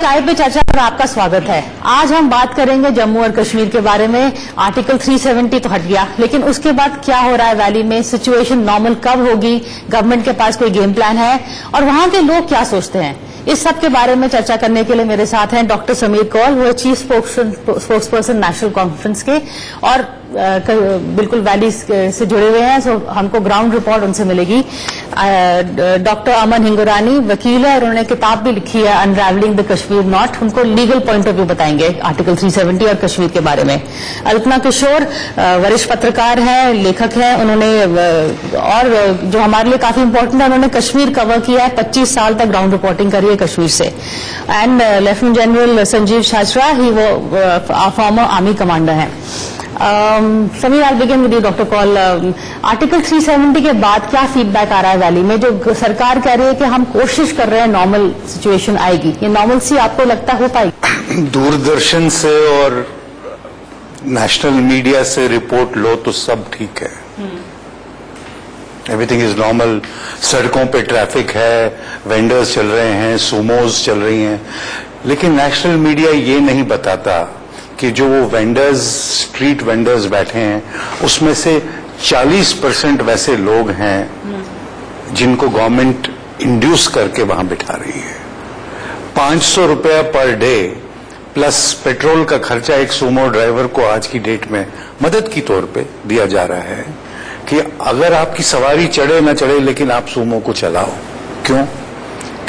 Live पे चर्चा पर आपका स्वागत है। आज हम बात करेंगे जम्मू और कश्मीर के बारे में। आर्टिकल 370 तो हट गया, लेकिन उसके बाद क्या हो रहा है वैली में, सिचुएशन नॉर्मल कब होगी, गवर्नमेंट के पास कोई गेम प्लान है और वहां के लोग क्या सोचते हैं, इस सब के बारे में चर्चा करने के लिए मेरे साथ हैं डॉक्टर समीर कौल, वो चीफ स्पोक्सपर्सन नेशनल कॉन्फ्रेंस के और बिल्कुल वैली से जुड़े हुए हैं, सो हमको ग्राउंड रिपोर्ट उनसे मिलेगी। डॉक्टर अमन हिंगोरानी वकील है और उन्होंने किताब भी लिखी है अनरैवलिंग द कश्मीर नॉट, उनको लीगल पॉइंट ऑफ व्यू बताएंगे आर्टिकल 370 और कश्मीर के बारे में। अल्पना किशोर वरिष्ठ पत्रकार हैं, लेखक हैं, उन्होंने और जो हमारे लिए काफी इंपॉर्टेंट है, उन्होंने कश्मीर कवर किया है, 25 साल तक ग्राउंड रिपोर्टिंग करी है कश्मीर से। And lieutenant general Sanjeev Shachra, ही वो फॉर्मर आर्मी कमांडर हैं। Sameer, I begin with you doctor Kaul. Article 370 के बाद क्या फीडबैक आ रहा है वैली में? जो सरकार कह रही है कि हम कोशिश कर रहे हैं नॉर्मल सिचुएशन आएगी, ये नॉर्मल सी आपको लगता हो पाएगी? दूरदर्शन से और नेशनल मीडिया से रिपोर्ट लो तो सब ठीक है, एवरीथिंग इज नॉर्मल। सड़कों पे ट्रैफिक है, वेंडर्स चल रहे हैं, सुमोज चल रही हैं, लेकिन नेशनल मीडिया ये नहीं बताता कि जो वो वेंडर्स, स्ट्रीट वेंडर्स बैठे हैं, उसमें से 40% वैसे लोग हैं जिनको गवर्नमेंट इंड्यूस करके वहां बिठा रही है। 500 रुपया पर डे प्लस पेट्रोल का खर्चा एक सुमो ड्राइवर को आज की डेट में मदद की तौर पे दिया जा रहा है कि अगर आपकी सवारी चढ़े ना चढ़े, लेकिन आप सुमो को चलाओ। क्यों?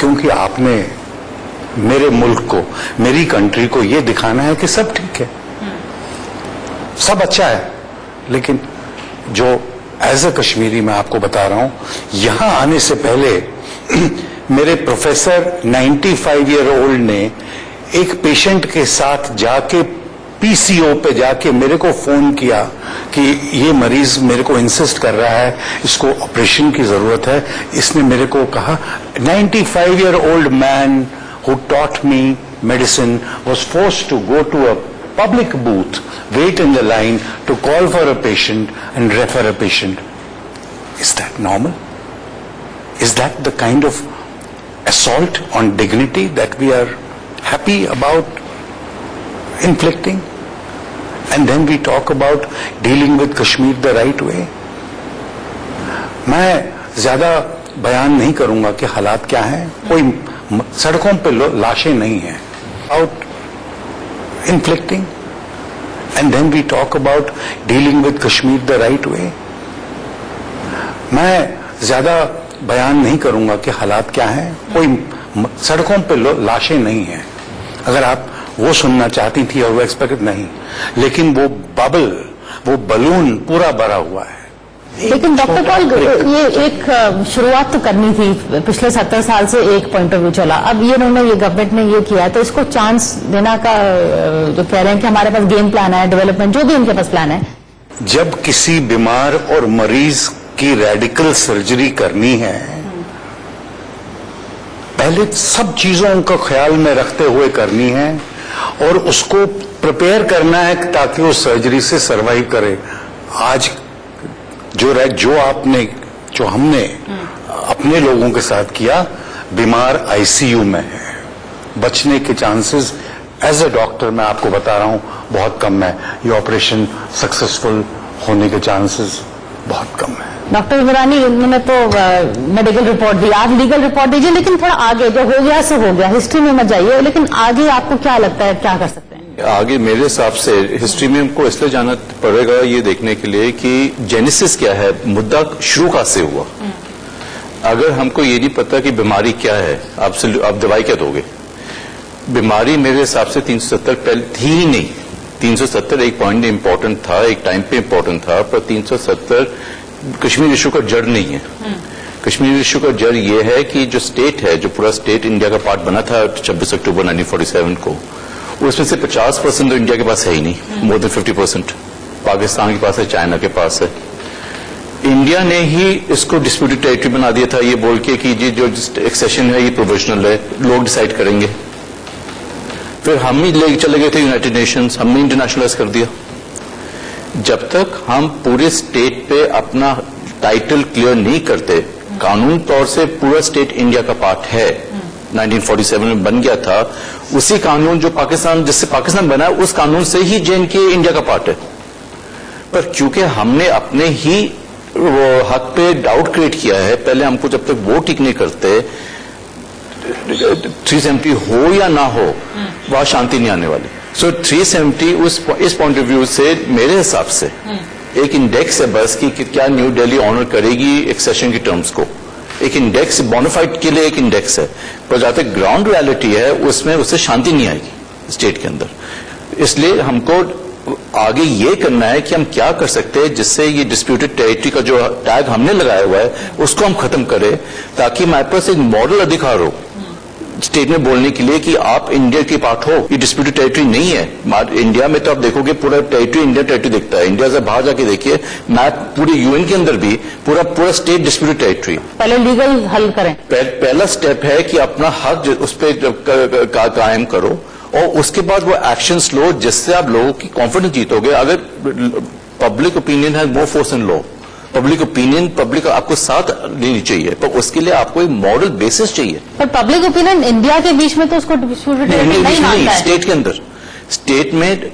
क्योंकि आपने मेरे मुल्क को, मेरी कंट्री को ये दिखाना है कि सब ठीक है, सब अच्छा है। लेकिन जो एज अ कश्मीरी मैं आपको बता रहा हूं, यहां आने से पहले मेरे प्रोफेसर 95 ईयर ओल्ड ने एक पेशेंट के साथ जाके पीसीओ पे जाके मेरे को फोन किया कि ये मरीज मेरे को इंसिस्ट कर रहा है, इसको ऑपरेशन की जरूरत है। इसने मेरे को कहा, 95 year old man who taught me medicine was forced to go to a public booth, wait in the line to call for a patient and refer a patient. Is that normal? Is that the kind of assault on dignity that we are happy about inflicting? And then we talk about dealing with Kashmir the right way. मैं ज्यादा बयान नहीं करूंगा कि हालात क्या हैं। कोई सड़कों पे लाशें नहीं हैं, out inflicting, and then we talk about dealing with Kashmir the right way. मैं ज्यादा बयान नहीं करूंगा कि हालात क्या हैं। कोई सड़कों पे लाशें नहीं हैं। अगर आप वो सुनना चाहती थी और वो एक्सपेक्ट नहीं, लेकिन वो बबल, वो बलून पूरा भरा हुआ है। लेकिन डॉक्टर कौल, ये एक शुरुआत तो करनी थी, पिछले 70 साल से एक पॉइंट ऑफ व्यू चला, अब ये गवर्नमेंट ने ये किया है, तो इसको चांस देना का जो कह रहे हैं कि हमारे पास गेम प्लान है, डेवलपमेंट, जो भी इनके पास प्लान है। जब किसी बीमार और मरीज की रेडिकल सर्जरी करनी है, पहले सब चीजों का ख्याल में रखते हुए करनी है और उसको प्रिपेयर करना है ताकि वो सर्जरी से सर्वाइव करे। आज जो हमने अपने लोगों के साथ किया, बीमार आईसीयू में है, बचने के चांसेस एज अ डॉक्टर मैं आपको बता रहा हूं बहुत कम है। ये ऑपरेशन सक्सेसफुल होने के चांसेस बहुत कम है। डॉक्टर हिंगोरानी, उन्होंने तो मेडिकल रिपोर्ट दी, आप लीगल रिपोर्ट दीजिए, लेकिन थोड़ा आगे, जो हो गया सो हो गया, हिस्ट्री में मत जाइए, लेकिन आगे आपको क्या लगता है, क्या कर सकते हैं आगे? मेरे हिसाब से हिस्ट्री में हमको इसलिए जाना पड़ेगा ये देखने के लिए कि जेनेसिस क्या है, मुद्दा शुरू कहां से हुआ। अगर हमको ये नहीं पता कि बीमारी क्या है, आप दवाई क्या दोगे? बीमारी मेरे हिसाब से 370 पहले थी ही नहीं। 370 एक पॉइंट इंपॉर्टेंट था, एक टाइम पे इंपॉर्टेंट था, पर 370 कश्मीर इशू का जड़ नहीं है। कश्मीर इशू का जड़ ये है कि जो स्टेट है, जो पूरा स्टेट इंडिया का पार्ट बना था 26 अक्टूबर 1947 को, उसमें से 50% तो इंडिया के पास है ही नहीं, मोर देन 50% पाकिस्तान के पास है, चाइना के पास है। इंडिया ने ही इसको डिस्प्यूटेड टेरिटरी बना दिया था, ये बोल के कि ये जो एक्सेशन है ये प्रोविजनल है, लोग डिसाइड करेंगे। फिर हम ही ले चले गए थे यूनाइटेड नेशंस, हमने इंटरनेशनलाइज कर दिया। जब तक हम पूरे स्टेट पे अपना टाइटल क्लियर नहीं करते, कानून तौर से पूरा स्टेट इंडिया का पार्ट है, 1947 में बन गया था, उसी कानून जो पाकिस्तान, जिससे पाकिस्तान बना है, उस कानून से ही J&K इंडिया का पार्ट है। पर क्योंकि हमने अपने ही वो हक पे डाउट क्रिएट किया है, पहले हमको जब तक वोट ठीक नहीं करते 370 हो या ना हो, वहां शांति नहीं आने वाली। सो 370 इस पॉइंट ऑफ व्यू से मेरे हिसाब से एक इंडेक्स है बस कि क्या न्यू दिल्ली ऑनर करेगी एक्सेशन की टर्म्स को। एक इंडेक्स बोनाफाइड के लिए एक इंडेक्स है, पर जहां तक ग्राउंड रियलिटी है उसमें उससे शांति नहीं आएगी स्टेट के अंदर। इसलिए हमको आगे ये करना है कि हम क्या कर सकते हैं जिससे ये डिस्प्यूटेड टेरिटरी का जो टैग हमने लगाया हुआ है उसको हम खत्म करें, ताकि हमारे पास एक मॉडल अधिकार हो स्टेट में बोलने के लिए कि आप इंडिया के पार्ट हो। ये डिस्प्यूटेड टेरिटरी नहीं है। इंडिया में तो आप देखोगे पूरा टेरिटरी इंडिया टेरिटरी दिखता है। इंडिया से बाहर जाके देखिए मैप, पूरे यूएन के अंदर भी पूरा स्टेट डिस्प्यूटेड टेरिटरी। पहले लीगल हल करें। पहला स्टेप है कि अपना हक उस पर कायम करो और उसके बाद वो एक्शंस लो जिससे आप लोगों की कॉन्फिडेंस जीतोगे। अगर पब्लिक ओपिनियन है more force in law, public opinion, public आपको साथ लेनी चाहिए, पर उसके लिए आपको एक मॉडल बेसिस चाहिए। पर पब्लिक ओपिनियन इंडिया के बीच में तो उसको डिस्प्यूटेड नहीं मानता है। स्टेट के अंदर, स्टेट में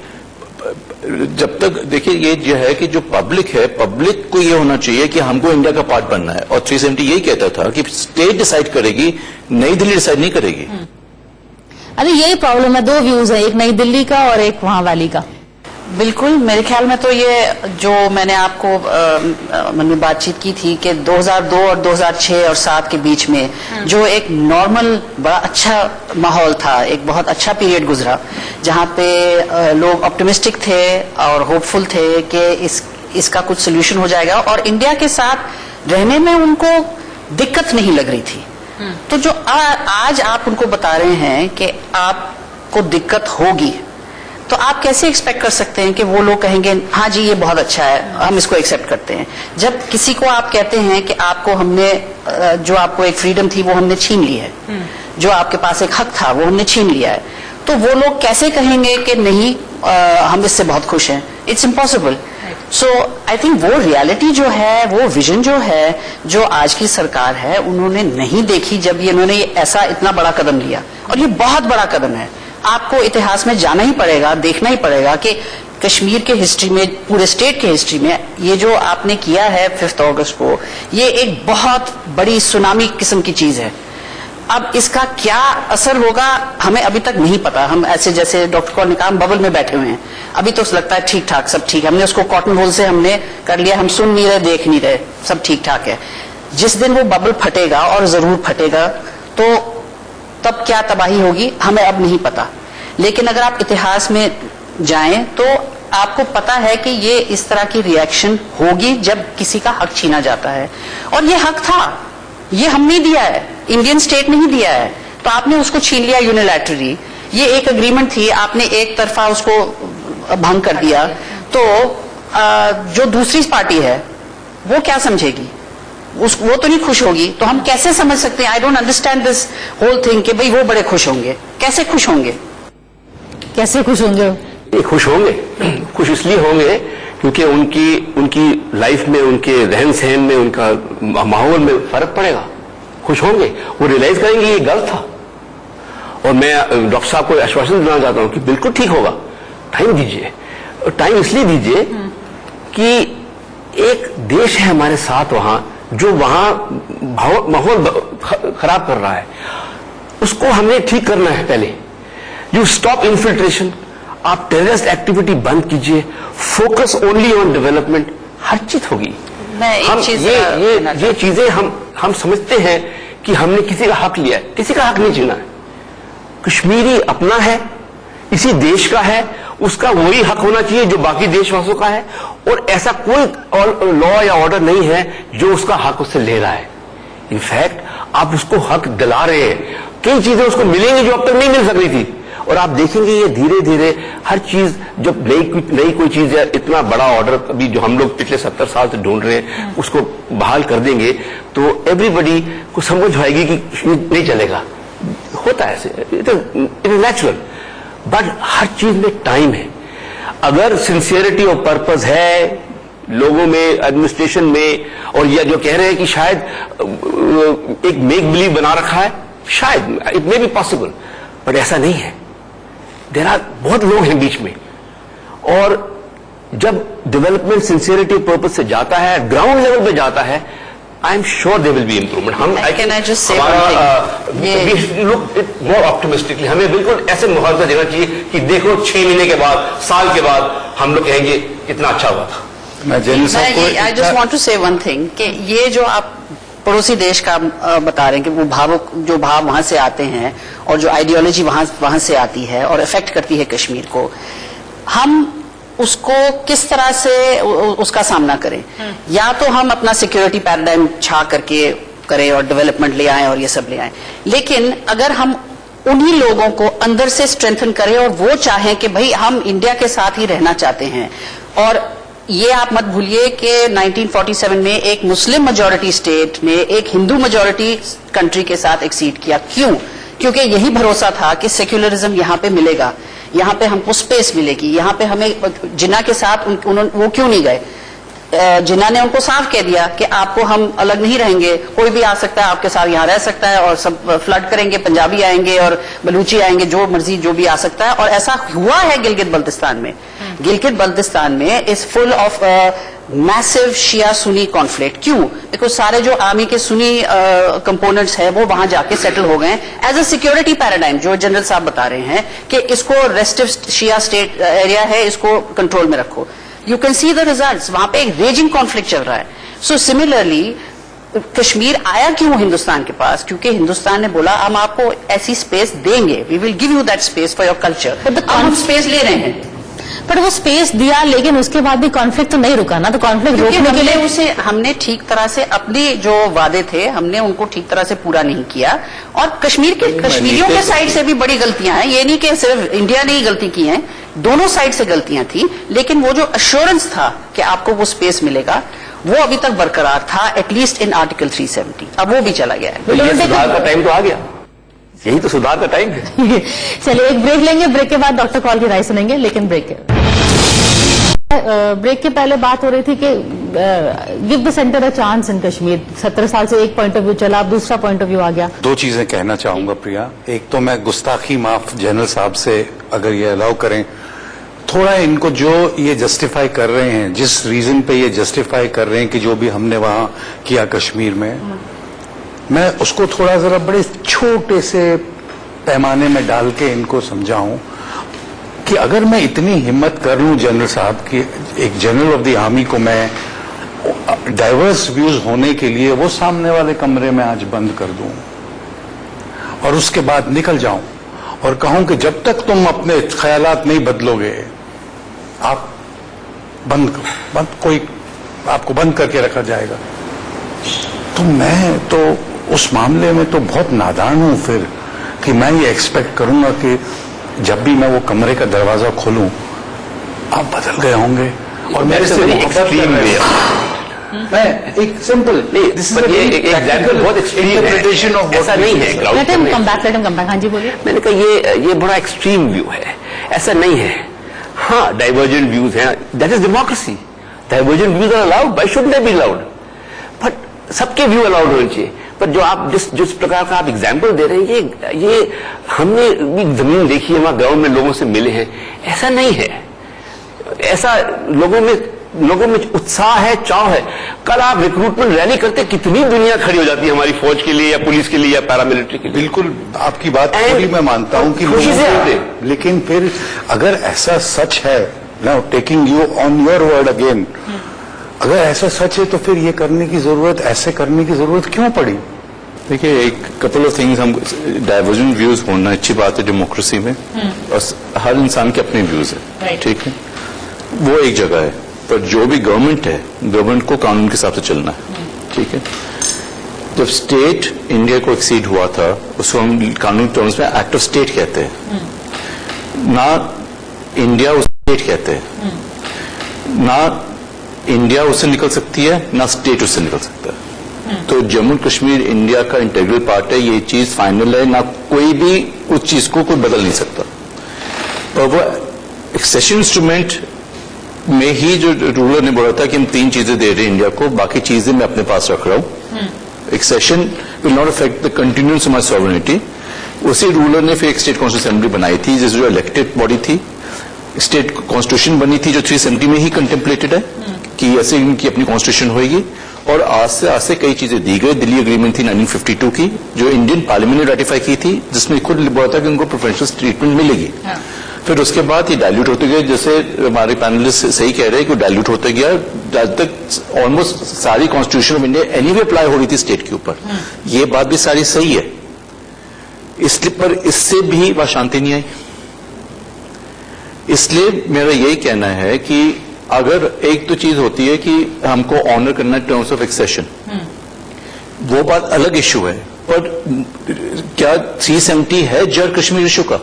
जब तक देखिए ये जो है कि जो पब्लिक है, पब्लिक को ये होना चाहिए कि हमको इंडिया का पार्ट बनना है। और 370 यही कहता था कि स्टेट डिसाइड करेगी, नई दिल्ली डिसाइड नहीं करेगी। अरे यही प्रॉब्लम है, दो व्यूज है, एक नई दिल्ली का और एक वहां वाली का। बिल्कुल, मेरे ख्याल में तो ये जो मैंने आपको मन में बातचीत की थी कि 2002 और 2006 और 7 के बीच में जो एक नॉर्मल बड़ा अच्छा माहौल था, एक बहुत अच्छा पीरियड गुजरा जहाँ पे लोग ऑप्टिमिस्टिक थे और होपफुल थे कि इसका कुछ सोल्यूशन हो जाएगा और इंडिया के साथ रहने में उनको दिक्कत नहीं लग रही थी। तो जो आज आप उनको बता रहे हैं कि आपको दिक्कत होगी, तो आप कैसे एक्सपेक्ट कर सकते हैं कि वो लोग कहेंगे हाँ जी ये बहुत अच्छा है, हम इसको एक्सेप्ट करते हैं। जब किसी को आप कहते हैं कि आपको हमने जो आपको एक फ्रीडम थी वो हमने छीन ली है, जो आपके पास एक हक था वो हमने छीन लिया है, तो वो लोग कैसे कहेंगे कि नहीं हम इससे बहुत खुश हैं? It's impossible. So I think वो रियलिटी जो है, वो विजन जो है, जो आज की सरकार है उन्होंने नहीं देखी जब इन्होंने ऐसा इतना बड़ा कदम लिया। और ये बहुत बड़ा कदम है, आपको इतिहास में जाना ही पड़ेगा, देखना ही पड़ेगा कि कश्मीर के हिस्ट्री में, पूरे स्टेट के हिस्ट्री में ये जो आपने किया है 5 अगस्त को, ये एक बहुत बड़ी सुनामी किस्म की चीज है। अब इसका क्या असर होगा हमें अभी तक नहीं पता। हम ऐसे जैसे डॉक्टर कौर ने कहा बबल में बैठे हुए हैं, अभी तो लगता है ठीक ठाक सब ठीक है, हमने उसको कॉटन होल से हमने कर लिया, हम सुन नहीं रहे, देख नहीं रहे, सब ठीक ठाक है। जिस दिन वो बबल फटेगा, और जरूर फटेगा, तो तब क्या तबाही होगी हमें अब नहीं पता। लेकिन अगर आप इतिहास में जाएं तो आपको पता है कि ये इस तरह की रिएक्शन होगी जब किसी का हक छीना जाता है। और ये हक था, ये हमने दिया है, इंडियन स्टेट ने ही दिया है, तो आपने उसको छीन लिया यूनिलैटरली। ये एक एग्रीमेंट थी, आपने एक तरफा उसको भंग कर दिया, तो जो दूसरी पार्टी है वो क्या समझेगी? वो तो नहीं खुश होगी। तो हम कैसे समझ सकते हैं? I don't understand this whole thing कि भाई वो बड़े खुश होंगे। कैसे खुश होंगे? कैसे खुश होंगे? ये खुश होंगे, खुश इसलिए होंगे क्योंकि उनकी लाइफ में, उनके रहन सहन में, उनका माहौल में फर्क पड़ेगा। खुश होंगे, वो रियलाइज करेंगे ये गलत था। और मैं डॉक्टर साहब को आश्वासन देना चाहता हूं कि बिल्कुल ठीक होगा। टाइम दीजिए, टाइम इसलिए दीजिए कि एक देश है हमारे साथ वहां, जो वहां माहौल खराब कर रहा है, उसको हमें ठीक करना है। पहले यू स्टॉप इन्फिल्ट्रेशन, आप टेररिस्ट एक्टिविटी बंद कीजिए, फोकस ओनली ऑन डेवलपमेंट, हर चीज होगी। हम ये चीजें हम समझते हैं कि हमने किसी का हक लिया है, किसी का हक नहीं छीना है। कश्मीरी अपना है, इसी देश का है, उसका वही हक होना चाहिए जो बाकी देशवासियों का है। और ऐसा कोई लॉ या ऑर्डर नहीं है जो उसका हक उससे ले रहा है। इनफैक्ट आप उसको हक दिला रहे हैं, कई चीजें उसको मिलेंगी जो अब तक नहीं मिल सक रही थी। और आप देखेंगे ये धीरे धीरे हर चीज, जब नई कोई चीज है, इतना बड़ा ऑर्डर अभी जो हम लोग पिछले 70 साल से ढूंढ रहे हैं, उसको बहाल कर देंगे तो एवरीबडी को समझ आएगी कि नहीं चलेगा। होता है ऐसे, इट इज नेचुरल। बट हर चीज में टाइम है। अगर सिंसियरिटी और पर्पस है लोगों में, एडमिनिस्ट्रेशन में, और या जो कह रहे हैं कि शायद एक मेक बिलीव बना रखा है शायद it may be possible, but ऐसा नहीं है। देयर आर बहुत लोग हैं बीच में, और जब डेवलपमेंट सिंसियरिटी पर्पज से जाता है, ग्राउंड लेवल पे जाता है, I am sure there will be improvement. हम Can I just say look it more optimistically, हमें बिल्कुल ऐसे माहौल में देना चाहिए कि देखो 6 महीने के बाद, साल के बाद हम लोग कहेंगे कितना अच्छा हुआ था। मैं जेनरल साहब को आई जस्ट वांट टू से वन थिंग कि ये जो आप पड़ोसी देश का बता रहे हैं कि वो जो भाव वहां से आते हैं और जो आइडियोलॉजी वहां से आती है और इफेक्ट करती है कश्मीर को, हम उसको किस तरह से उसका सामना करें। या तो हम अपना सिक्योरिटी पैराडाइम छा करके करें और डेवलपमेंट ले आए और ये सब ले आए, लेकिन अगर हम उन्हीं लोगों को अंदर से स्ट्रेंथन करें और वो चाहें कि भाई हम इंडिया के साथ ही रहना चाहते हैं। और ये आप मत भूलिए कि 1947 में एक मुस्लिम मेजॉरिटी स्टेट ने एक हिंदू मेजॉरिटी कंट्री के साथ एक्सीड किया। क्यों? क्योंकि यही भरोसा था कि सेक्युलरिज्म यहाँ पे मिलेगा, यहाँ पे हमको स्पेस मिलेगी, यहाँ पे हमें जिन्ना के साथ वो क्यों नहीं गए। जिन्ना ने उनको साफ कह दिया कि आपको हम अलग नहीं रहेंगे, कोई भी आ सकता है आपके साथ यहाँ रह सकता है, और सब फ्लड करेंगे, पंजाबी आएंगे और बलूची आएंगे, जो मर्जी जो भी आ सकता है। और ऐसा हुआ है गिलगित बल्तिस्तान में। गिलगित बल्तिस्तान में इज फुल ऑफ मैसिव शिया सुनी कॉन्फ्लिक्ट। क्यों? बिकॉज सारे जो आर्मी के सुनी कंपोनेंट्स है वो वहां जाके सेटल हो गए एज अ सिक्योरिटी पैराडाइम। जो जनरल साहब बता रहे हैं कि इसको रेस्टिव शिया स्टेट एरिया है, इसको कंट्रोल में रखो। You can see the results, वहां पे एक रेजिंग कॉन्फ्लिक्ट चल रहा है। सो सिमिलरली कश्मीर आया क्यों हिंदुस्तान के पास? क्योंकि हिंदुस्तान ने बोला हम आपको ऐसी स्पेस देंगे, we will give you that space for your culture. अब हम स्पेस ले रहे हैं, पर वो स्पेस दिया, लेकिन उसके बाद भी कॉन्फ्लिक्ट तो नहीं रुका ना। तो कॉन्फ्लिक्ट रोकने के लिए उसे हमने ठीक तरह से अपने जो वादे थे हमने उनको ठीक तरह से पूरा नहीं किया। और कश्मीरियों के साइड से भी बड़ी गलतियां हैं। ये नहीं कि सिर्फ इंडिया ने ही गलती की है, दोनों साइड से गलतियां थी। लेकिन वो जो अश्योरेंस था कि आपको वो स्पेस मिलेगा, वो अभी तक बरकरार था, एटलीस्ट इन आर्टिकल 370। अब वो भी चला गया है। तो ये सुधार का टाइम तो आ गया, यही तो सुधार का टाइम है। चलिए एक ब्रेक लेंगे, ब्रेक के बाद डॉक्टर कॉल की राय सुनेंगे। लेकिन ब्रेक के पहले बात हो रही थी कि give the centre a chance in Kashmir. 17 साल से एक पॉइंट ऑफ व्यू चला, अब दूसरा पॉइंट ऑफ व्यू आ गया। 2 चीजें कहना चाहूंगा प्रिया। एक तो मैं गुस्ताखी माफ जनरल साहब से अगर ये अलाउ करें, थोड़ा इनको जो ये जस्टिफाई कर रहे हैं, जिस रीजन पे ये जस्टिफाई कर रहे हैं कि जो भी हमने वहां किया कश्मीर में, मैं उसको थोड़ा जरा बड़े छोटे से पैमाने में डाल के इनको समझाऊं कि अगर मैं इतनी हिम्मत कर लूं जनरल साहब की, एक जनरल ऑफ द आर्मी को मैं डाइवर्स व्यूज होने के लिए वो सामने वाले कमरे में आज बंद कर दूं और उसके बाद निकल जाऊं और कहूं कि जब तक तुम अपने ख्यालात नहीं बदलोगे, आप बंद कोई आपको बंद करके रखा जाएगा, तो मैं तो उस मामले में तो बहुत नादान हूं फिर कि मैं ये एक्सपेक्ट करूंगा कि जब भी मैं वो कमरे का दरवाजा खोलूं आप बदल गए होंगे और मेरे से एक्सट्रीम वे। मैं एक सिंपल दिस इज एग्जाम्पल बहुत एक्सट्रीम इंटरप्रिटेशन ऑफ ऐसा नहीं है। Let him come back. हाँ जी बोलिए। मैंने कहा ये बड़ा एक्सट्रीम व्यू है, ऐसा नहीं है। हाँ, डाइवर्जेंट व्यूज हैं, that is democracy. Divergent views are allowed, why should they be allowed? But सबके व्यू अलाउड होने चाहिए। पर जो आप जिस प्रकार का आप एग्जाम्पल दे रहे हैं, ये हमने भी जमीन देखी है, वहां ग्राउंड में लोगों से मिले हैं, ऐसा नहीं है। ऐसा लोगों में उत्साह है, चाव है। कल आप रिक्रूटमेंट रैली करते, कितनी दुनिया खड़ी हो जाती है हमारी फौज के लिए या पुलिस के लिए या पैरामिलिट्री के लिए। बिल्कुल आपकी बात पूरी मैं मानता हूं कि खुशी से आते, लेकिन फिर अगर ऐसा सच है, now taking you on your word again, अगर ऐसा सच है तो फिर ये करने की जरूरत, ऐसे करने की जरूरत क्यों पड़ी? देखिए, एक कपल ऑफ थिंग्स, हम डाइवर्जेंट व्यूज होना अच्छी बात है डेमोक्रेसी में, और हर इंसान के अपने व्यूज है, ठीक है, वो एक जगह है। पर जो भी गवर्नमेंट है, गवर्नमेंट को कानून के हिसाब से चलना है, ठीक है। जब स्टेट इंडिया को एक्सीड हुआ था, उसको हम कानूनी टर्म्स में एक्ट ऑफ स्टेट कहते हैं। ना इंडिया उस स्टेट कहते हैं, ना इंडिया उससे निकल सकती है, ना स्टेट उससे निकल सकता है। तो जम्मू कश्मीर इंडिया का इंटीग्रल पार्ट है, ये चीज फाइनल है, ना कोई भी उस चीज को कोई बदल नहीं सकता। और वो एक्सेशन इंस्ट्रूमेंट में ही जो रूलर ने बोला था कि हम 3 चीजें दे रहे हैं इंडिया को, बाकी चीजें मैं अपने पास रख रहा हूं, accession will not affect the continuance of my sovereignty. उसी रूलर ने फिर एक स्टेट कॉन्स्टिट्यूशन असेंबली बनाई थी, जिस जो इलेक्टेड बॉडी थी, स्टेट कॉन्स्टिट्यूशन बनी थी जो 370 में ही कंटेम्पलेटेड है कि ऐसे इनकी अपनी कॉन्स्टिट्यूशन होगी। और आज से कई चीजें दी गई। दिल्ली एग्रीमेंट थी 1952 की, जो इंडियन पार्लियामेंट ने रेटिफाई की थी, जिसमें खुद बोला था कि उनको प्रेफरेंशियल ट्रीटमेंट मिलेगी। फिर उसके बाद ये डाइल्यूट होते गए, जैसे हमारे पैनलिस्ट सही कह रहे हैं कि डाइल्यूट होते गया। आज तक ऑलमोस्ट सारी constitution of India anyway apply हो रही थी स्टेट के ऊपर। ये बात भी सारी सही है, इसलिए पर इससे भी वह शांति नहीं आई। इसलिए मेरा यही कहना है कि अगर एक तो चीज होती है कि हमको ऑनर करना टर्म्स ऑफ एक्सेशन, वो बात अलग इश्यू है, पर क्या 370 है जड़ कश्मीर इशू का?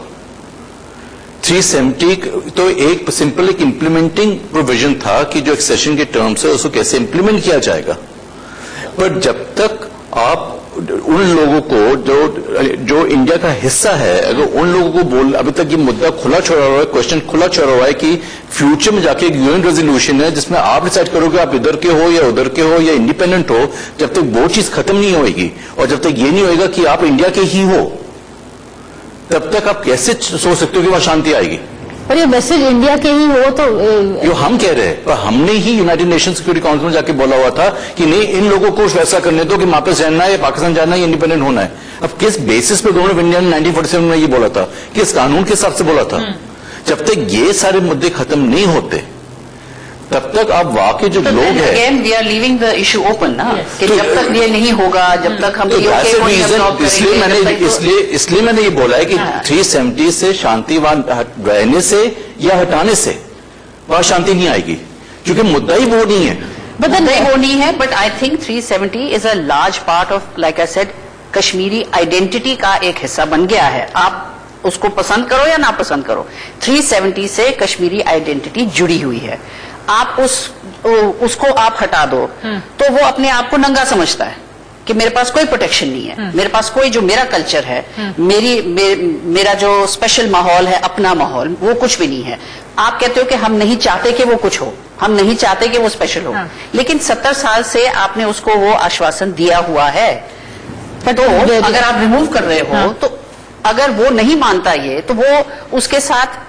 370 तो एक सिंपल एक इंप्लीमेंटिंग प्रोविजन था कि जो एक्सेशन के टर्म्स है उसको कैसे इंप्लीमेंट किया जाएगा। पर जब तक आप उन लोगों को जो इंडिया का हिस्सा है, अगर उन लोगों को बोल, अभी तक ये मुद्दा खुला छोड़ा हुआ है, क्वेश्चन खुला छोड़ा हुआ है कि फ्यूचर में जाके एक यूएन रेजोल्यूशन है जिसमें आप डिसाइड करोगे आप इधर के हो या उधर के हो या इंडिपेंडेंट हो, जब तक वो चीज खत्म नहीं होगी और जब तक ये नहीं होगा कि आप इंडिया के ही हो, तब तक आप कैसे सोच सकते हो कि वहां शांति आएगी? पर ये मैसेज इंडिया के ही हो तो जो हम कह रहे हैं, पर हमने ही यूनाइटेड नेशन सिक्योरिटी काउंसिल में जाके बोला हुआ था कि नहीं, इन लोगों को फैसला करने दो कि वापस रहना है या पाकिस्तान जाना है या इंडिपेंडेंट होना है। अब किस बेसिस पे गवर्नमेंट ऑफ इंडिया ने 1947 में ये बोला था, किस कानून के हिसाब से बोला था? जब तक ये सारे मुद्दे खत्म नहीं होते तब तक आप वाकई जो लोग हैं, again we are leaving the issue open ना, कि जब तक ये नहीं होगा, जब तक हम इसलिए मैंने ये बोला है कि 370 से शांतिवान रहने से या हटाने से वहां शांति नहीं आएगी, क्योंकि मुद्दा ही वो नहीं है। मुद्दा वो नहीं है, but I think 370 is a large part of, like I said, Kashmiri identity का एक हिस्सा बन गया है। आप उसको पसंद करो या ना पसंद करो, 370 से कश्मीरी आइडेंटिटी जुड़ी हुई है। आप उसको आप हटा दो तो वो अपने आप को नंगा समझता है कि मेरे पास कोई प्रोटेक्शन नहीं है, मेरे पास कोई जो मेरा कल्चर है, मेरा जो स्पेशल माहौल है, अपना माहौल, वो कुछ भी नहीं है। आप कहते हो कि हम नहीं चाहते कि वो कुछ हो, हम नहीं चाहते कि वो स्पेशल हो, लेकिन 70 साल से आपने उसको वो आश्वासन दिया हुआ है। तो अगर आप रिमूव कर रहे हो, तो अगर वो नहीं मानता ये, तो वो उसके साथ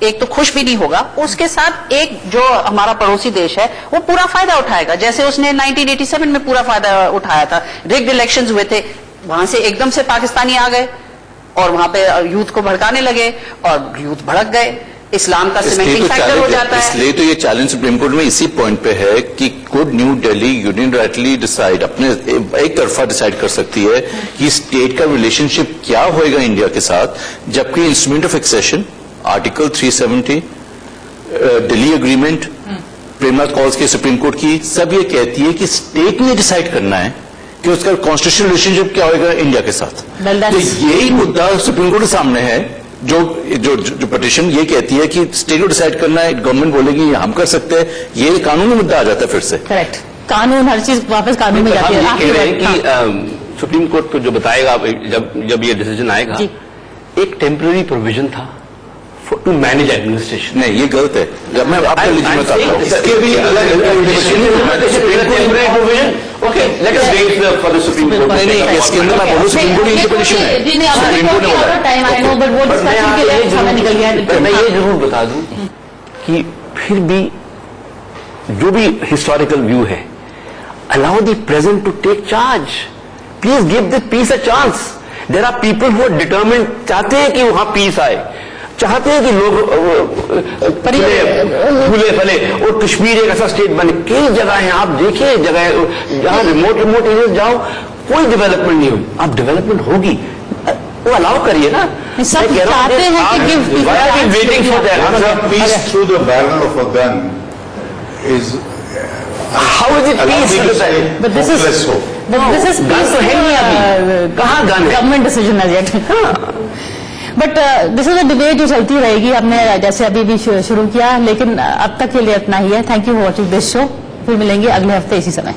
एक तो खुश भी नहीं होगा, उसके साथ एक जो हमारा पड़ोसी देश है वो पूरा फायदा उठाएगा, जैसे उसने 1987 में पूरा फायदा उठाया था। रिग्ड इलेक्शंस हुए थे, वहां से एकदम से पाकिस्तानी आ गए और वहां पे यूथ को भड़काने लगे और यूथ भड़क गए, इस्लाम का सीमेंटिंग फैक्टर हो जाता है। इसलिए तो ये चैलेंज सुप्रीम कोर्ट में इसी पॉइंट पे है कि could new Delhi unilaterally decide, अपने एक तरफा डिसाइड कर सकती है कि स्टेट का रिलेशनशिप क्या होएगा इंडिया के साथ, जबकि instrument of accession, article 370, Delhi agreement, Premnath Kaul's के सुप्रीम कोर्ट की, सब ये कहती है कि स्टेट ने डिसाइड करना है कि उसका कॉन्स्टिट्यूशनल रिलेशनशिप क्या होगा इंडिया के साथ। तो यही मुद्दा सुप्रीम कोर्ट के सामने है, जो पिटीशन ये कहती है कि स्टेट को डिसाइड करना है, गवर्नमेंट बोलेगी हम कर सकते हैं, ये कानूनी मुद्दा आ जाता है फिर से। करेक्ट, कानून, हर चीज वापस कानून में जाती है। हम ये कह रहे हैं कि सुप्रीम कोर्ट को जो बताएगा जब ये डिसीजन आएगा, एक टेम्पररी प्रोविजन था टू मैनेज एडमिनिस्ट्रेशन। नहीं, ये गलत है। जब मैं आपको बताता हूं, इसके भी अलग okay, let us wait for the supreme court. नहीं, इसके अंदर मैं बोलूं सुप्रीम कोर्ट की पोजीशन है, सुप्रीम कोर्ट ने बोला। मैं ये जरूर बता दूं कि फिर भी जो भी हिस्टोरिकल व्यू है, allow the present to take charge, please give the peace a chance. There are people who are determined, चाहते हैं कि वहां पीस आए, चाहते हैं कि लोग फूले फले और कश्मीर एक ऐसा स्टेट बने। कई जगह हैं, आप देखिए जगह जहां रिमोट एरिया जाओ, कोई डेवलपमेंट नहीं हुई, अब डेवलपमेंट होगी, वो अलाउ करिए ना। सब चाहते हैं कि waiting for that peace through the barrel of a gun is how is it peace? But this is gun तो है नहीं अभी, कहाँ गन है? गवर्नमेंट डिसीजन है yet. But this is a debate जो चलती रहेगी, हमने जैसे अभी भी शुरू किया, लेकिन अब तक के लिए इतना ही है। Thank you for watching this show, फिर मिलेंगे अगले हफ्ते इसी समय।